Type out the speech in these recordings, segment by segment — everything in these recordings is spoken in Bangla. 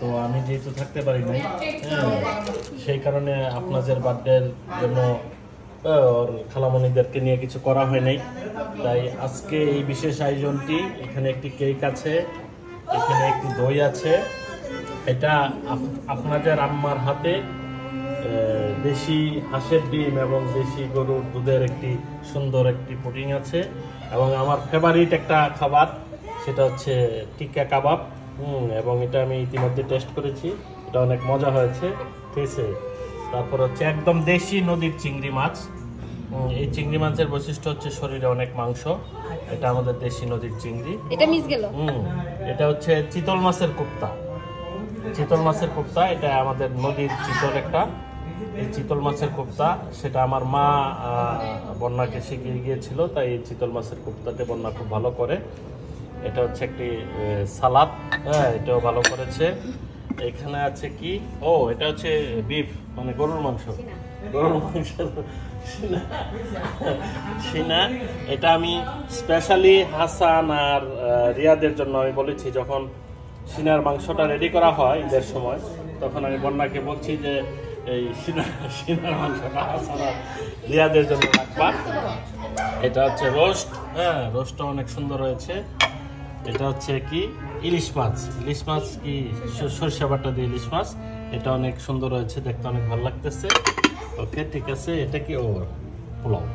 তো আমি যেহেতু থাকতে পারি নাই, সেই কারণে আপনাদের বার্থডের জন্য ওর খালামণিদেরকে নিয়ে কিছু করা হয় নাই। তাই আজকে এই বিশেষ আয়োজনটি, এখানে একটি কেক আছে, এখানে একটি দই আছে, এটা আপনাদের আম্মার হাতে দেশি হাঁসের ডিম এবং দেশি গরুর দুধের একটি সুন্দর একটি পুডিং আছে, এবং আমার ফেভারিট একটা খাবার সেটা হচ্ছে টিক্কা কাবাব। এবং এটা আমি ইতিমধ্যে টেস্ট করেছি, এটা অনেক মজা হয়েছে, ঠিক আছে। তারপর হচ্ছে একদম দেশি নদীর চিংড়ি মাছ। এই চিংড়ি মাছের বৈশিষ্ট্য হচ্ছে শরীরে অনেক মাংস, এটা আমাদের দেশি নদীর চিংড়ি। এটা মিস গেল। এটা হচ্ছে চিতল মাছের কোপ্তা। চিতল মাছের কোপ্তা, এটা আমাদের নদীর চিতল একটা, এই চিতল মাছের কোপ্তা, সেটা আমার মা বন্যাকে শিখিয়ে গিয়েছিল, তাই এই চিতল মাছের কোপ্তাটা বন্যা খুব ভালো করে। এটা হচ্ছে একটি সালাদ, এটাও ভালো করেছে। এখানে আছে কি, এটা হচ্ছে বিফ, মানে গরুর মাংস। গরুর মাংস সিনা, এটা আমি স্পেশালি হাসান আর রিয়াদের জন্য আমি বলেছি, যখন সিনার মাংসটা রেডি করা হয় ঈদের সময়, তখন আমি বন্যাকে বলছি যে এই সিনার মাংসটা হাসান আর রিয়াদের জন্য রাখবা। এটা হচ্ছে রোস্ট, রোস্টটা অনেক সুন্দর হয়েছে। এটা হচ্ছে কি ইলিশ মাছ, ইলিশ মাছ কি সরিষা বাটা দিয়ে ইলিশ মাছ, এটা অনেক সুন্দর হয়েছে, দেখতে অনেক ভালো লাগতেছে। ওকে, ঠিক আছে। এটা কি পোলাও,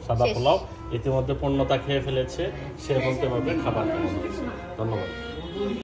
সাদা পোলাও। ইতিমধ্যে পূর্ণতা খেয়ে ফেলেছে, সে বলতে পারবে খাবার কেমন হয়েছে। ধন্যবাদ।